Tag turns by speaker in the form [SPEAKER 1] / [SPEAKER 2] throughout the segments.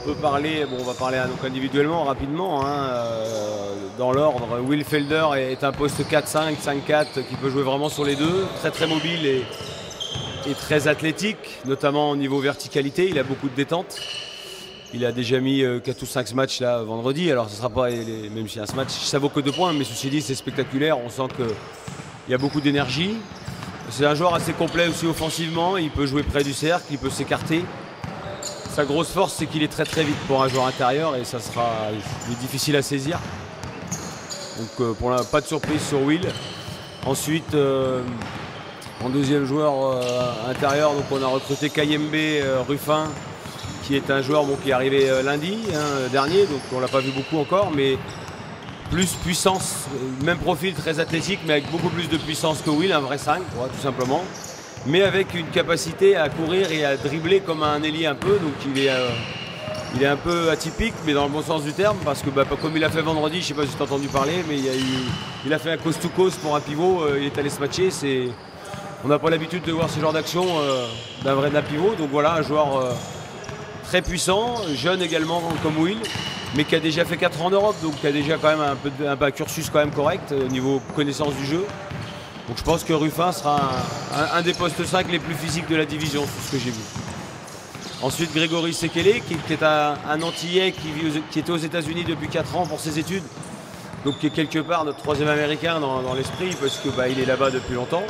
[SPEAKER 1] peut parler, bon, on va parler donc individuellement rapidement, hein, dans l'ordre. Will Felder est un poste 4-5, 5-4 qui peut jouer vraiment sur les deux, très très mobile et très athlétique, notamment au niveau verticalité. Il a beaucoup de détente. Il a déjà mis 4 ou 5 matchs là vendredi, alors ce sera pas même si un match ça vaut que 2 points, mais ceci dit c'est spectaculaire, on sent qu'il y a beaucoup d'énergie. C'est un joueur assez complet aussi offensivement, il peut jouer près du cercle, il peut s'écarter. Sa grosse force c'est qu'il est très très vite pour un joueur intérieur et ça sera difficile à saisir. Donc pas de surprise sur Will. Ensuite en deuxième joueur intérieur, donc on a recruté Kayembe Ruffin, qui est un joueur qui est arrivé lundi dernier, donc on ne l'a pas vu beaucoup encore, mais plus puissance, même profil très athlétique, mais avec beaucoup plus de puissance que Will, un vrai 5, tout simplement, mais avec une capacité à courir et à dribbler comme un ailier un peu, donc il est un peu atypique, mais dans le bon sens du terme, parce que comme il a fait vendredi, je ne sais pas si tu as entendu parler, mais il a fait un coast to coast pour un pivot, il est allé se matcher, on n'a pas l'habitude de voir ce genre d'action d'un pivot, donc voilà, un joueur très puissant, jeune également comme Will, mais qui a déjà fait 4 ans en Europe, donc qui a déjà quand même un cursus quand même correct au niveau connaissance du jeu. Donc je pense que Ruffin sera un des postes 5 les plus physiques de la division, c'est ce que j'ai vu. Ensuite Grégory Sekele, qui est un Antillais qui était aux États-Unis depuis 4 ans pour ses études, donc qui est quelque part notre troisième américain dans l'esprit, parce que il est là-bas depuis longtemps.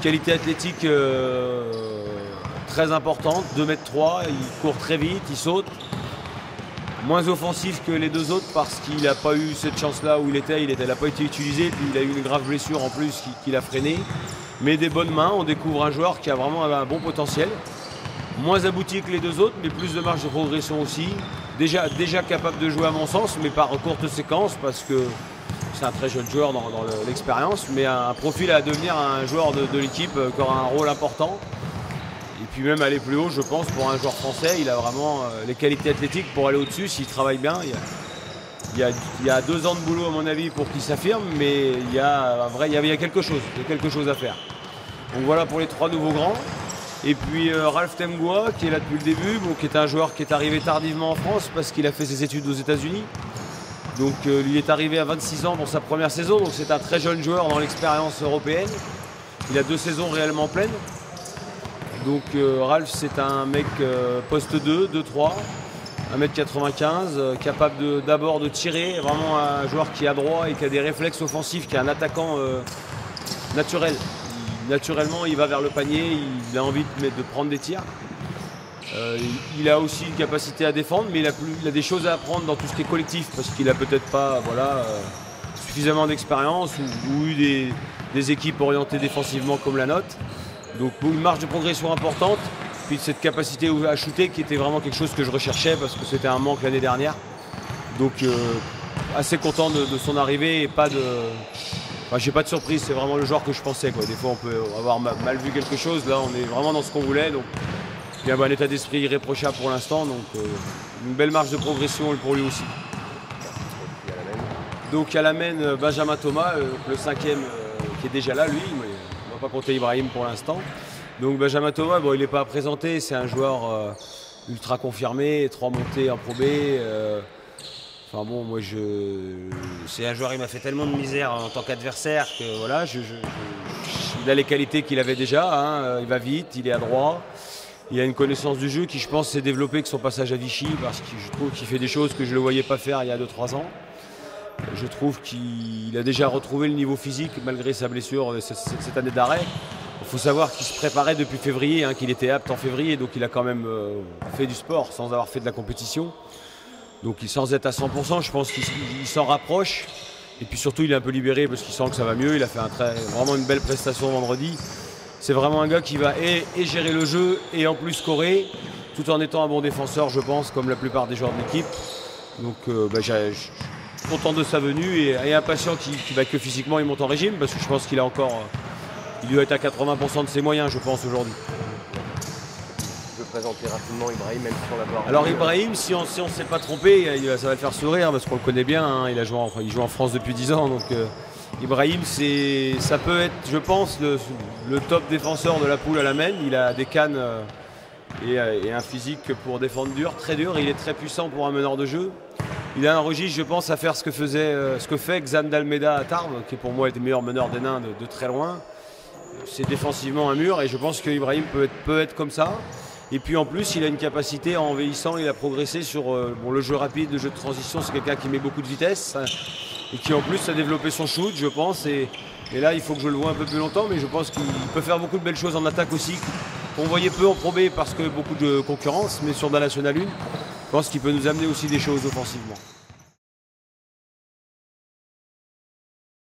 [SPEAKER 1] Qualité athlétique très importante, 2,3 m, il court très vite, il saute. Moins offensif que les deux autres parce qu'il n'a pas eu cette chance-là où il n'a pas été utilisé, puis il a eu une grave blessure en plus qui l'a freiné. Mais des bonnes mains, on découvre un joueur qui a vraiment un bon potentiel. Moins abouti que les deux autres, mais plus de marge de progression aussi. Déjà capable de jouer à mon sens, mais par courte séquence parce que c'est un très jeune joueur dans l'expérience, mais un profil à devenir un joueur de l'équipe qui aura un rôle important. Et puis même aller plus haut, je pense, pour un joueur français, il a vraiment les qualités athlétiques pour aller au-dessus s'il travaille bien. Il y a 2 ans de boulot à mon avis pour qu'il s'affirme, mais il y a quelque chose à faire. Donc voilà pour les 3 nouveaux grands. Et puis Ralph Temgoua qui est là depuis le début, qui est un joueur qui est arrivé tardivement en France parce qu'il a fait ses études aux États-Unis. Donc il est arrivé à 26 ans pour sa première saison, donc c'est un très jeune joueur dans l'expérience européenne. Il a 2 saisons réellement pleines. Donc Ralph c'est un mec poste 2, 2-3, 1,95 m, capable d'abord de tirer, vraiment un joueur qui est adroit et qui a des réflexes offensifs, qui est un attaquant naturel. Naturellement il va vers le panier, il a envie de prendre des tirs. Il a aussi une capacité à défendre, mais il a des choses à apprendre dans tout ce qui est collectif, parce qu'il n'a peut-être pas suffisamment d'expérience ou eu des équipes orientées défensivement comme la nôtre. Donc une marge de progression importante, puis cette capacité à shooter qui était vraiment quelque chose que je recherchais parce que c'était un manque l'année dernière. Donc assez content de son arrivée et j'ai pas de surprise, c'est vraiment le joueur que je pensais, quoi. Des fois on peut avoir mal vu quelque chose, là on est vraiment dans ce qu'on voulait. Donc il a un état d'esprit irréprochable pour l'instant, donc une belle marge de progression pour lui aussi. Donc à la main Benjamin Thomas, le 5e qui est déjà là lui. Pas compter Ibrahim pour l'instant. Donc Benjamin Thomas, il n'est pas à présenter, c'est un joueur ultra confirmé, 3 montées en Pro B. C'est un joueur, il m'a fait tellement de misère en tant qu'adversaire que voilà, il a les qualités qu'il avait déjà, il va vite, il est adroit, il a une connaissance du jeu qui je pense s'est développée avec son passage à Vichy parce que je trouve qu'il fait des choses que je ne le voyais pas faire il y a 2-3 ans. Je trouve qu'il a déjà retrouvé le niveau physique malgré sa blessure cette année d'arrêt. Il faut savoir qu'il se préparait depuis février, qu'il était apte en février, donc il a quand même fait du sport sans avoir fait de la compétition. Donc sans être à 100%, je pense qu'il s'en rapproche. Et puis surtout, il est un peu libéré parce qu'il sent que ça va mieux. Il a fait vraiment une belle prestation vendredi. C'est vraiment un gars qui va et gérer le jeu et en plus scorer, tout en étant un bon défenseur, je pense, comme la plupart des joueurs de l'équipe. Donc je suis content de sa venue et impatient que physiquement il monte en régime parce que je pense qu'il doit être à 80% de ses moyens, je pense, aujourd'hui.
[SPEAKER 2] Je peux présenter rapidement Ibrahim, même si on l'a pas.
[SPEAKER 1] Alors Ibrahim, si on ne s'est pas trompé, ça va le faire sourire parce qu'on le connaît bien, il joue en France depuis 10 ans, donc Ibrahim, ça peut être, je pense, le top défenseur de la poule à la main. Il a des cannes et un physique pour défendre dur, très dur. Il est très puissant pour un meneur de jeu. Il a un registre, je pense, à faire ce que fait Xan d'Almeida à Tarbes, qui pour moi est le meilleur meneur des nains de très loin. C'est défensivement un mur et je pense qu'Ibrahim peut être comme ça. Et puis en plus, il a une capacité en vieillissant, il a progressé sur le jeu rapide, le jeu de transition. C'est quelqu'un qui met beaucoup de vitesse et qui en plus a développé son shoot, je pense. Et là, il faut que je le voie un peu plus longtemps, mais je pense qu'il peut faire beaucoup de belles choses en attaque aussi. On voyait peu en Pro B parce que beaucoup de concurrence, mais sur la National 1, je pense qu'il peut nous amener aussi des choses offensivement.